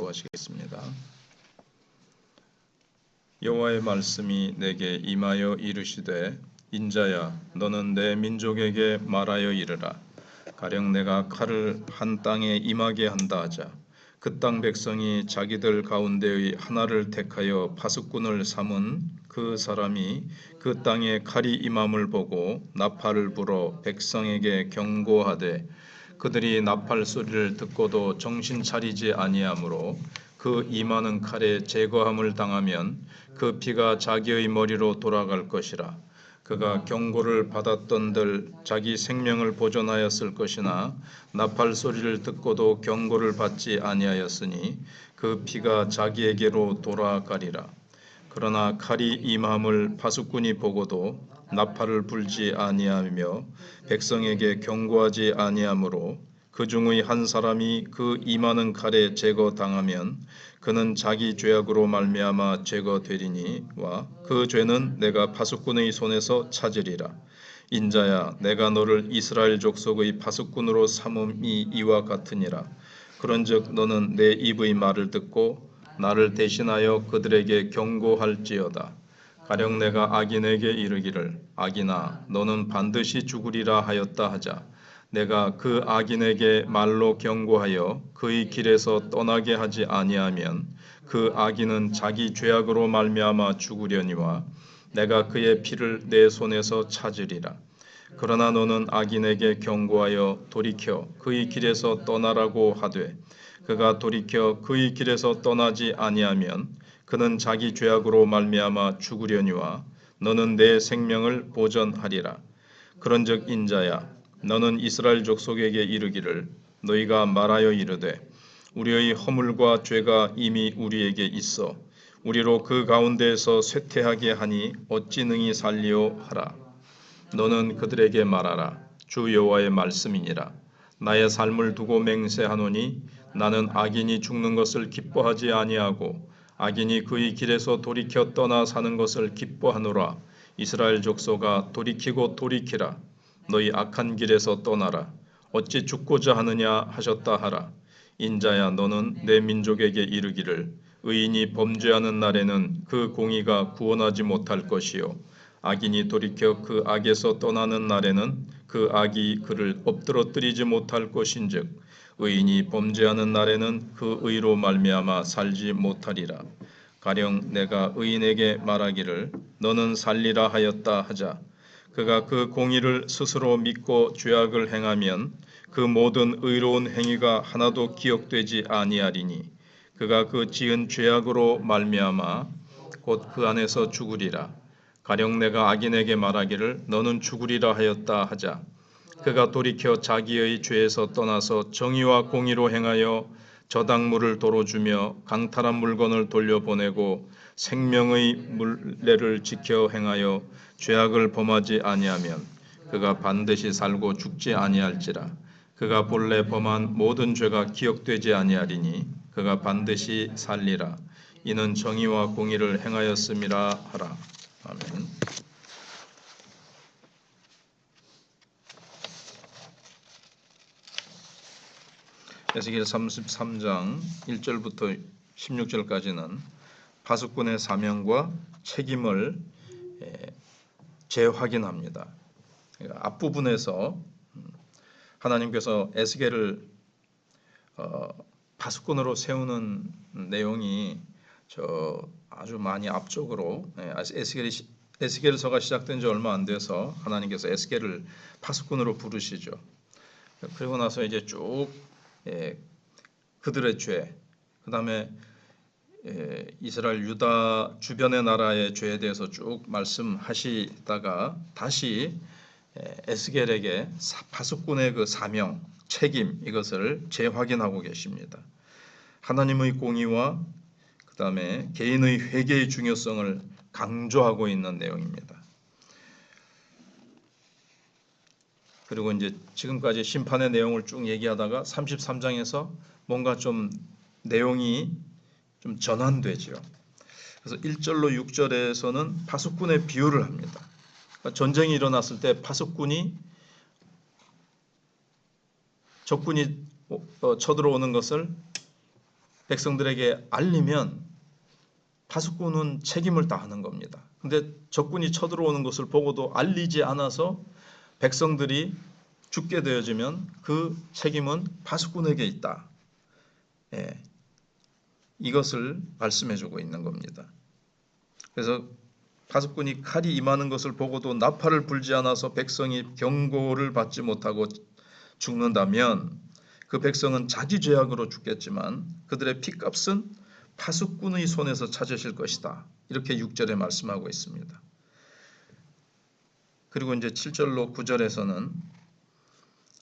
기도하시겠습니다. 여호와의 말씀이 내게 임하여 이르시되 인자야 너는 내 민족에게 말하여 이르라. 가령 내가 칼을 한 땅에 임하게 한다 하자. 그 땅 백성이 자기들 가운데의 하나를 택하여 파수꾼을 삼은 그 사람이 그 땅에 칼이 임함을 보고 나팔을 불어 백성에게 경고하되 그들이 나팔 소리를 듣고도 정신 차리지 아니하므로 그 임하는 칼에 제거함을 당하면 그 피가 자기의 머리로 돌아갈 것이라. 그가 경고를 받았던들 자기 생명을 보존하였을 것이나 나팔 소리를 듣고도 경고를 받지 아니하였으니 그 피가 자기에게로 돌아가리라. 그러나 칼이 임함을 파수꾼이 보고도 나팔을 불지 아니하며 백성에게 경고하지 아니하므로 그 중의 한 사람이 그 임하는 칼에 제거당하면 그는 자기 죄악으로 말미암아 제거되리니와 그 죄는 내가 파수꾼의 손에서 찾으리라. 인자야 내가 너를 이스라엘 족속의 파수꾼으로 삼음이 이와 같으니라. 그런즉 너는 내 입의 말을 듣고 나를 대신하여 그들에게 경고할지어다. 가령 내가 악인에게 이르기를 악인아 너는 반드시 죽으리라 하였다 하자. 내가 그 악인에게 말로 경고하여 그의 길에서 떠나게 하지 아니하면 그 악인은 자기 죄악으로 말미암아 죽으려니와 내가 그의 피를 내 손에서 찾으리라. 그러나 너는 악인에게 경고하여 돌이켜 그의 길에서 떠나라고 하되 그가 돌이켜 그의 길에서 떠나지 아니하면 그는 자기 죄악으로 말미암아 죽으려니와 너는 내 생명을 보전하리라. 그런즉 인자야 너는 이스라엘 족속에게 이르기를 너희가 말하여 이르되 우리의 허물과 죄가 이미 우리에게 있어 우리로 그 가운데에서 쇠퇴하게 하니 어찌 능히 살리오 하라. 너는 그들에게 말하라. 주 여호와의 말씀이니라. 나의 삶을 두고 맹세하노니 나는 악인이 죽는 것을 기뻐하지 아니하고 악인이 그의 길에서 돌이켜 떠나 사는 것을 기뻐하노라. 이스라엘 족속아 돌이키고 돌이키라. 너희 악한 길에서 떠나라. 어찌 죽고자 하느냐 하셨다 하라. 인자야 너는 내 민족에게 이르기를 의인이 범죄하는 날에는 그 공의가 구원하지 못할 것이요 악인이 돌이켜 그 악에서 떠나는 날에는 그 악이 그를 엎드러뜨리지 못할 것인즉 의인이 범죄하는 날에는 그 의로 말미암아 살지 못하리라. 가령 내가 의인에게 말하기를 너는 살리라 하였다 하자. 그가 그 공의를 스스로 믿고 죄악을 행하면 그 모든 의로운 행위가 하나도 기억되지 아니하리니 그가 그 지은 죄악으로 말미암아 곧 그 안에서 죽으리라. 가령 내가 악인에게 말하기를 너는 죽으리라 하였다 하자. 그가 돌이켜 자기의 죄에서 떠나서 정의와 공의로 행하여 저당물을 도로 주며 강탈한 물건을 돌려보내고 생명의 물례를 지켜 행하여 죄악을 범하지 아니하면 그가 반드시 살고 죽지 아니할지라. 그가 본래 범한 모든 죄가 기억되지 아니하리니 그가 반드시 살리라. 이는 정의와 공의를 행하였음이라 하라. 아멘. 에스겔 33장 1절부터 16절까지는 파수꾼의 사명과 책임을 재확인합니다. 앞부분에서 하나님께서 에스겔을 파수꾼으로 세우는 내용이 아주 많이 앞쪽으로 에스겔서가 시작된 지 얼마 안 돼서 하나님께서 에스겔을 파수꾼으로 부르시죠. 그리고 나서 이제 쭉 그들의 죄, 그 다음에 이스라엘 유다 주변의 나라의 죄에 대해서 쭉 말씀하시다가 다시 에스겔에게 파수꾼의 그 사명, 책임 이것을 재확인하고 계십니다. 하나님의 공의와 그 다음에 개인의 회개의 중요성을 강조하고 있는 내용입니다. 그리고 이제 지금까지 심판의 내용을 쭉 얘기하다가 33장에서 뭔가 좀 내용이 좀 전환되죠. 그래서 1절로 6절에서는 파수꾼의 비유를 합니다. 그러니까 전쟁이 일어났을 때 파수꾼이 적군이 쳐들어오는 것을 백성들에게 알리면 파수꾼은 책임을 다하는 겁니다. 근데 적군이 쳐들어오는 것을 보고도 알리지 않아서 백성들이 죽게 되어지면 그 책임은 파수꾼에게 있다. 예, 이것을 말씀해주고 있는 겁니다. 그래서 파수꾼이 칼이 임하는 것을 보고도 나팔을 불지 않아서 백성이 경고를 받지 못하고 죽는다면 그 백성은 자기 죄악으로 죽겠지만 그들의 피값은 파수꾼의 손에서 찾으실 것이다. 이렇게 6절에 말씀하고 있습니다. 그리고 이제 7절로 9절에서는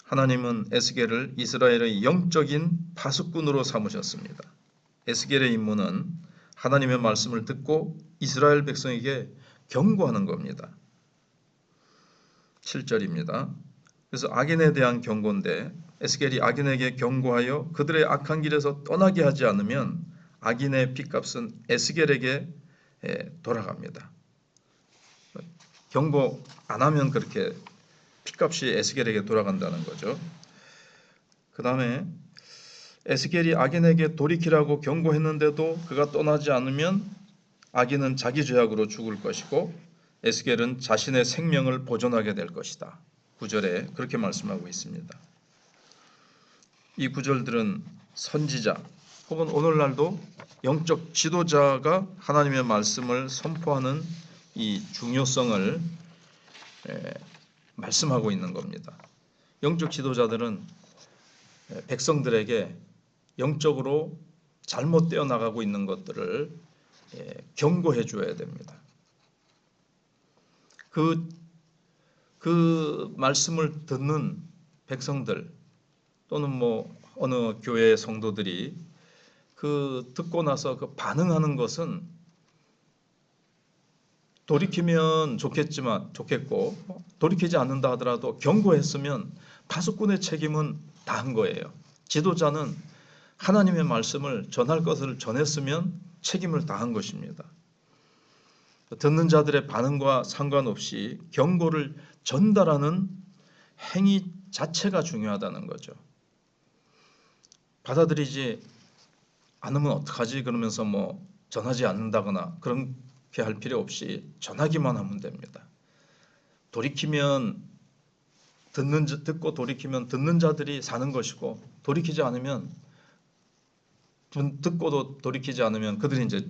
하나님은 에스겔을 이스라엘의 영적인 파수꾼으로 삼으셨습니다. 에스겔의 임무는 하나님의 말씀을 듣고 이스라엘 백성에게 경고하는 겁니다. 7절입니다. 그래서 악인에 대한 경고인데 에스겔이 악인에게 경고하여 그들의 악한 길에서 떠나게 하지 않으면 악인의 핏값은 에스겔에게 돌아갑니다. 경고 안 하면 그렇게 핏값이 에스겔에게 돌아간다는 거죠. 그 다음에 에스겔이 악인에게 돌이키라고 경고했는데도 그가 떠나지 않으면 악인은 자기 죄악으로 죽을 것이고 에스겔은 자신의 생명을 보존하게 될 것이다. 9절에 그렇게 말씀하고 있습니다. 이 구절들은 선지자 혹은 오늘날도 영적 지도자가 하나님의 말씀을 선포하는 이 중요성을 말씀하고 있는 겁니다. 영적 지도자들은 백성들에게 영적으로 잘못되어 나가고 있는 것들을 경고해 줘야 됩니다. 그 말씀을 듣는 백성들 또는 뭐 어느 교회 성도들이 그 듣고 나서 그 반응하는 것은 돌이키면 좋겠고 돌이키지 않는다 하더라도 경고했으면 파수꾼의 책임은 다한 거예요. 지도자는 하나님의 말씀을 전할 것을 전했으면 책임을 다한 것입니다. 듣는 자들의 반응과 상관없이 경고를 전달하는 행위 자체가 중요하다는 거죠. 받아들이지 않으면 어떡하지 그러면서 뭐 전하지 않는다거나 그렇게 할 필요 없이 전하기만 하면 됩니다. 듣고 돌이키면 듣는 자들이 사는 것이고 돌이키지 않으면 듣고도 돌이키지 않으면 그들이 이제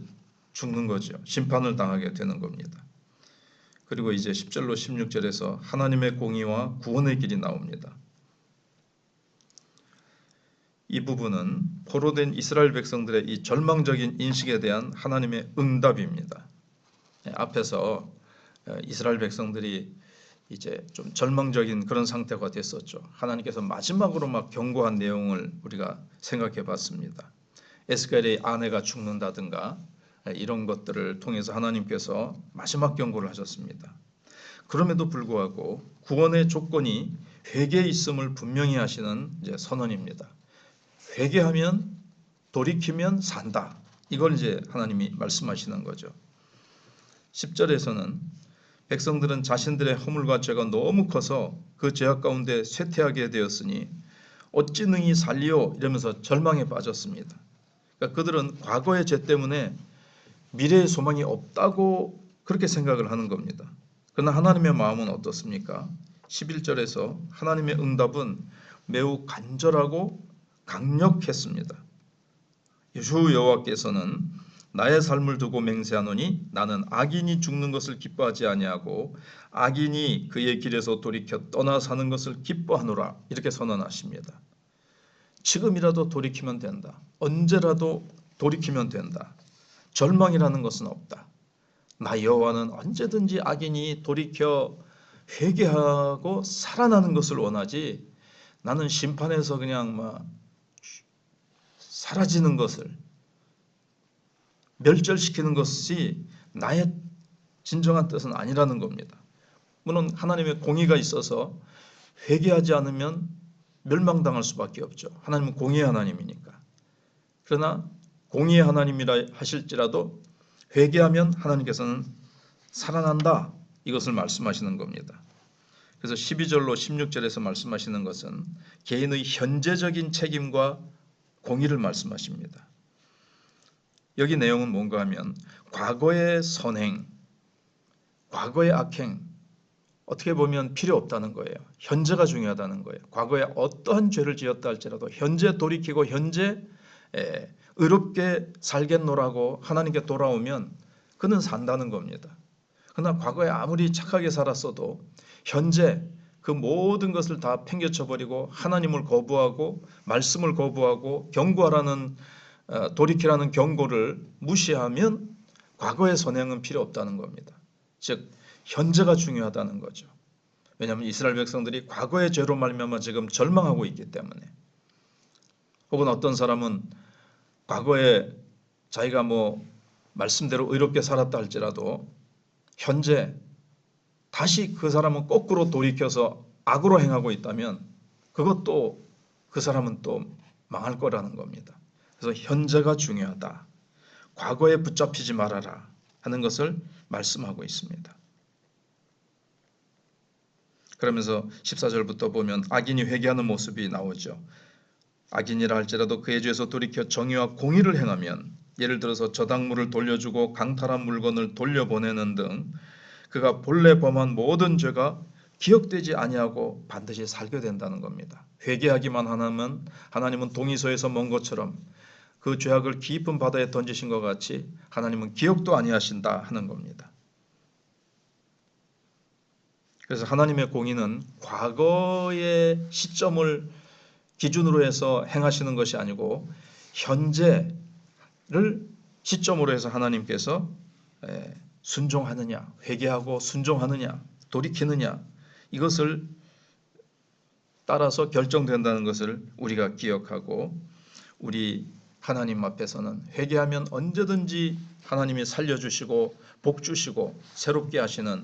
죽는 거죠. 심판을 당하게 되는 겁니다. 그리고 이제 10절로 16절에서 하나님의 공의와 구원의 길이 나옵니다. 이 부분은 포로된 이스라엘 백성들의 이 절망적인 인식에 대한 하나님의 응답입니다. 앞에서 이스라엘 백성들이 이제 좀 절망적인 그런 상태가 됐었죠. 하나님께서 마지막으로 막 경고한 내용을 우리가 생각해 봤습니다. 에스겔의 아내가 죽는다든가 이런 것들을 통해서 하나님께서 마지막 경고를 하셨습니다. 그럼에도 불구하고 구원의 조건이 회개에 있음을 분명히 하시는 이제 선언입니다. 회개하면 돌이키면 산다. 이걸 이제 하나님이 말씀하시는 거죠. 10절에서는 백성들은 자신들의 허물과 죄가 너무 커서 그 죄악 가운데 쇠퇴하게 되었으니 어찌 능히 살리오 이러면서 절망에 빠졌습니다. 그러니까 그들은 과거의 죄 때문에 미래의 소망이 없다고 그렇게 생각을 하는 겁니다. 그러나 하나님의 마음은 어떻습니까? 11절에서 하나님의 응답은 매우 간절하고 강력했습니다. 주 여호와께서는 나의 삶을 두고 맹세하노니 나는 악인이 죽는 것을 기뻐하지 아니하고 악인이 그의 길에서 돌이켜 떠나 사는 것을 기뻐하노라 이렇게 선언하십니다. 지금이라도 돌이키면 된다. 언제라도 돌이키면 된다. 절망이라는 것은 없다. 나 여호와는 언제든지 악인이 돌이켜 회개하고 살아나는 것을 원하지 나는 심판에서 그냥 막 사라지는 것을 멸절시키는 것이 나의 진정한 뜻은 아니라는 겁니다. 물론 하나님의 공의가 있어서 회개하지 않으면 멸망당할 수밖에 없죠. 하나님은 공의의 하나님이니까. 그러나 공의의 하나님이라 하실지라도 회개하면 하나님께서는 살아난다. 이것을 말씀하시는 겁니다. 그래서 12절로 16절에서 말씀하시는 것은 개인의 현재적인 책임과 공의를 말씀하십니다. 여기 내용은 뭔가 하면 과거의 선행, 과거의 악행 어떻게 보면 필요 없다는 거예요. 현재가 중요하다는 거예요. 과거에 어떠한 죄를 지었다 할지라도 현재 돌이키고 현재 의롭게 살겠노라고 하나님께 돌아오면 그는 산다는 겁니다. 그러나 과거에 아무리 착하게 살았어도 현재 그 모든 것을 다 팽개쳐버리고 하나님을 거부하고 말씀을 거부하고 경고하라는 돌이키라는 경고를 무시하면 과거의 선행은 필요 없다는 겁니다. 즉 현재가 중요하다는 거죠. 왜냐하면 이스라엘 백성들이 과거의 죄로 말미암아 지금 절망하고 있기 때문에, 혹은 어떤 사람은 과거에 자기가 말씀대로 의롭게 살았다 할지라도 현재 다시 그 사람은 거꾸로 돌이켜서 악으로 행하고 있다면 그것도 그 사람은 또 망할 거라는 겁니다. 그래서 현재가 중요하다. 과거에 붙잡히지 말아라 하는 것을 말씀하고 있습니다. 그러면서 14절부터 보면 악인이 회개하는 모습이 나오죠. 악인이라 할지라도 그의 죄에서 돌이켜 정의와 공의를 행하면, 예를 들어서 저당물을 돌려주고 강탈한 물건을 돌려보내는 등 그가 본래 범한 모든 죄가 기억되지 아니하고 반드시 살게 된다는 겁니다. 회개하기만 하면 하나님은 동이소에서 먼 것처럼 그 죄악을 깊은 바다에 던지신 것 같이 하나님은 기억도 아니하신다 하는 겁니다. 그래서 하나님의 공의는 과거의 시점을 기준으로 해서 행하시는 것이 아니고 현재를 시점으로 해서 하나님께서 순종하느냐, 회개하고 순종하느냐, 돌이키느냐, 이것을 따라서 결정된다는 것을 우리가 기억하고, 우리 하나님 앞에서는 회개하면 언제든지 하나님이 살려주시고 복 주시고 새롭게 하시는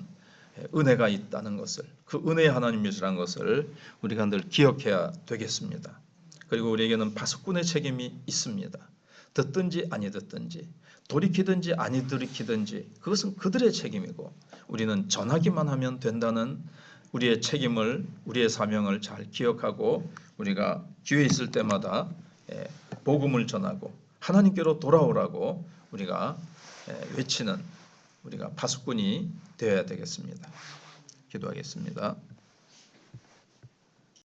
은혜가 있다는 것을, 그 은혜의 하나님이시라는 것을 우리가 늘 기억해야 되겠습니다. 그리고 우리에게는 파수꾼의 책임이 있습니다. 듣든지 아니 듣든지, 돌이키든지 아니 돌이키든지 그것은 그들의 책임이고, 우리는 전하기만 하면 된다는 우리의 책임을, 우리의 사명을 잘 기억하고 우리가 기회 있을 때마다 복음을 전하고 하나님께로 돌아오라고 우리가 외치는 우리가 파수꾼이 되어야 되겠습니다. 기도하겠습니다.